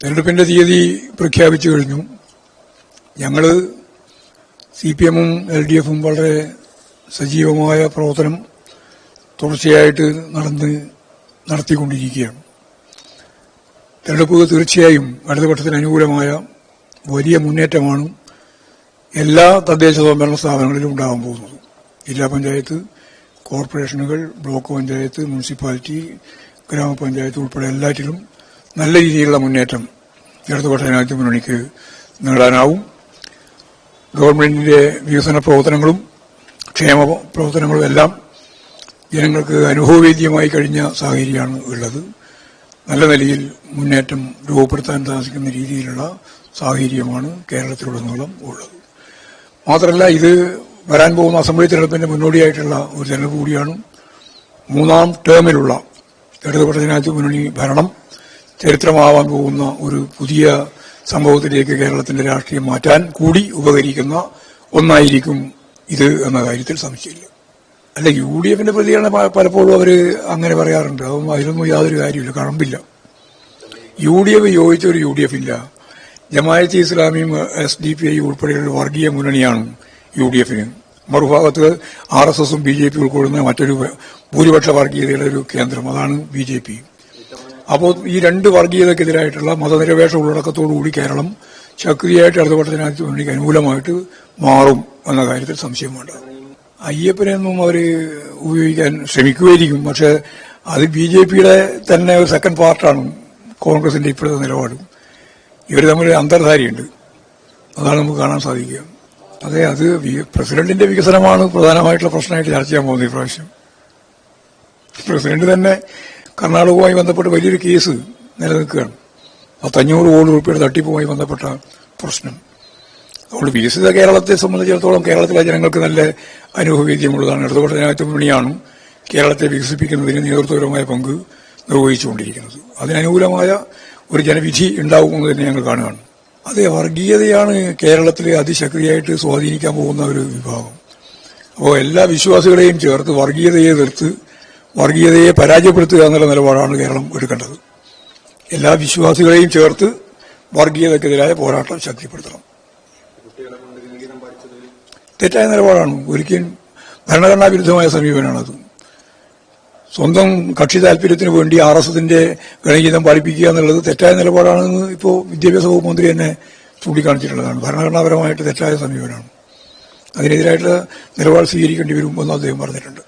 തെരഞ്ഞെടുപ്പിന്റെ തീയതി പ്രഖ്യാപിച്ചു കഴിഞ്ഞു. ഞങ്ങൾ CPM-ഉം LDF-ഉം വളരെ സജീവമായ പ്രവർത്തനം തുടർച്ചയായിട്ട് നടത്തിക്കൊണ്ടിരിക്കുകയാണ്. തെരഞ്ഞെടുപ്പ് തീർച്ചയായും ഇടതുപക്ഷത്തിന് അനുകൂലമായ വലിയ മുന്നേറ്റമാണ് എല്ലാ തദ്ദേശ സ്വയംഭരണ സ്ഥാപനങ്ങളിലും ഉണ്ടാകാൻ പോകുന്നത്. ജില്ലാ പഞ്ചായത്ത്, കോർപ്പറേഷനുകൾ, ബ്ലോക്ക് പഞ്ചായത്ത്, മുനിസിപ്പാലിറ്റി, ഗ്രാമപഞ്ചായത്ത് ഉൾപ്പെടെ എല്ലാറ്റിലും നല്ല രീതിയിലുള്ള മുന്നേറ്റം ഇടതുപക്ഷ ജനാധിപത്യ മുന്നണിക്ക് നേടാനാവും. ഗവൺമെന്റിന്റെ വികസന പ്രവർത്തനങ്ങളും ക്ഷേമ പ്രവർത്തനങ്ങളും എല്ലാം ജനങ്ങൾക്ക് അനുഭവവേദ്യമായി കഴിഞ്ഞ സാഹചര്യമാണ് ഉള്ളത്. നല്ല നിലയിൽ മുന്നേറ്റം രൂപപ്പെടുത്താൻ സാധിക്കുന്ന രീതിയിലുള്ള സാഹചര്യമാണ് കേരളത്തിലുടനീളം ഉള്ളത്. മാത്രമല്ല, ഇത് വരാൻ പോകുന്ന അസംബ്ലി തെരഞ്ഞെടുപ്പിന്റെ മുന്നോടിയായിട്ടുള്ള ഒരു തെരഞ്ഞെടുപ്പ് കൂടിയാണ്. 3ാം ടേമിലുള്ള ഇടതുപക്ഷ ജനാധിപത്യ മുന്നണി ഭരണം ചരിത്രമാവാൻ പോകുന്ന ഒരു പുതിയ സംഭവത്തിലേക്ക് കേരളത്തിന്റെ രാഷ്ട്രീയം മാറ്റാൻ കൂടി ഉപകരിക്കുന്ന ഒന്നായിരിക്കും ഇത് എന്ന കാര്യത്തിൽ സംശയമില്ല. അല്ല, UDF-ന്റെ പ്രതികരണ പലപ്പോഴും അവർ അങ്ങനെ പറയാറുണ്ട്. അതിലൊന്നും യാതൊരു കാര്യമില്ല, കഴമ്പില്ല. UDF യോജിച്ച ഒരു UDF ഇല്ല. ജമാഅത്തെ ഇസ്ലാമിയും SDPI ഉൾപ്പെടെയുള്ള വർഗീയ മുന്നണിയാണ് UDF-ന്. മറുഭാഗത്ത് RSS-ഉം BJP ഉൾക്കൊള്ളുന്ന മറ്റൊരു ഭൂരിപക്ഷ വർഗീയതയുടെ ഒരു കേന്ദ്രം, അതാണ് BJP. അപ്പോൾ ഈ രണ്ട് വർഗീയതക്കെതിരായിട്ടുള്ള മതനിരപേക്ഷ ഉള്ളടക്കത്തോടുകൂടി കേരളം ശക്തിയായിട്ട് ഇടതുപക്ഷ ജനാധിപത്യ മുന്നണിക്ക് അനുകൂലമായിട്ട് മാറും എന്ന കാര്യത്തിൽ സംശയം വേണ്ട. അയ്യപ്പനെയൊന്നും അവർ ഉപയോഗിക്കാൻ ശ്രമിക്കുകയായിരിക്കും. പക്ഷെ അത് BJP-യുടെ തന്നെ ഒരു സെക്കൻഡ് പാർട്ടാണ് കോൺഗ്രസിന്റെ ഇപ്പോഴത്തെ നിലപാട്. ഇവർ തമ്മിൽ അന്തർധാരയുണ്ട്, അതാണ് നമുക്ക് കാണാൻ സാധിക്കുക. അതെ, അത് പ്രസിഡന്റിന്റെ വികസനമാണ് പ്രധാനമായിട്ടുള്ള പ്രശ്നമായിട്ട് ചർച്ച ചെയ്യാൻ പോകുന്നത്. ഇപ്രാവശ്യം പ്രസിഡന്റ് തന്നെ കർണാടകവുമായി ബന്ധപ്പെട്ട് വലിയൊരു കേസ് നിലനിൽക്കുകയാണ്. 500 കോടി രൂപയുടെ തട്ടിപ്പുമായി ബന്ധപ്പെട്ട പ്രശ്നം. അതുകൊണ്ട് വികസിത കേരളത്തെ സംബന്ധിച്ചിടത്തോളം കേരളത്തിലെ ജനങ്ങൾക്ക് നല്ല അനുഭവവേദ്യമുള്ളതാണ്. ഇടതുപക്ഷ ജനാധിപത്യ മുന്നണിയാണ് കേരളത്തെ വികസിപ്പിക്കുന്നതിന് നേതൃത്വപരമായ പങ്ക് നിർവഹിച്ചുകൊണ്ടിരിക്കുന്നത്. അതിനനുകൂലമായ ഒരു ജനവിധി ഉണ്ടാകുമെന്ന് തന്നെ ഞങ്ങൾ കാണുകയാണ്. അതേ, വർഗീയതയാണ് കേരളത്തിലെ അതിശക്തിയായിട്ട് സ്വാധീനിക്കാൻ പോകുന്ന ഒരു വിഭാഗം. അപ്പോൾ എല്ലാ വിശ്വാസികളെയും ചേർത്ത് വർഗീയതയെ എതിർത്ത് വർഗീയതയെ പരാജയപ്പെടുത്തുക എന്നുള്ള നിലപാടാണ് കേരളം എടുക്കേണ്ടത്. എല്ലാ വിശ്വാസികളെയും ചേർത്ത് വർഗീയതക്കെതിരായ പോരാട്ടം ശക്തിപ്പെടുത്തണം. തെറ്റായ നിലപാടാണ്. ഒരിക്കലും ഭരണഘടനാ വിരുദ്ധമായ സമീപനമാണത്. സ്വന്തം കക്ഷി താല്പര്യത്തിന് വേണ്ടി RSS-ന്റെ ഗണഗീതം പാലിപ്പിക്കുക എന്നുള്ളത് തെറ്റായ നിലപാടാണെന്ന് ഇപ്പോൾ വിദ്യാഭ്യാസ വകുപ്പ് മന്ത്രി തന്നെ ചൂണ്ടിക്കാണിച്ചിട്ടുള്ളതാണ്. ഭരണഘടനാപരമായിട്ട് തെറ്റായ സമീപനമാണ്. അതിനെതിരായിട്ടുള്ള നിലപാട് സ്വീകരിക്കേണ്ടി വരും എന്ന് അദ്ദേഹം പറഞ്ഞിട്ടുണ്ട്.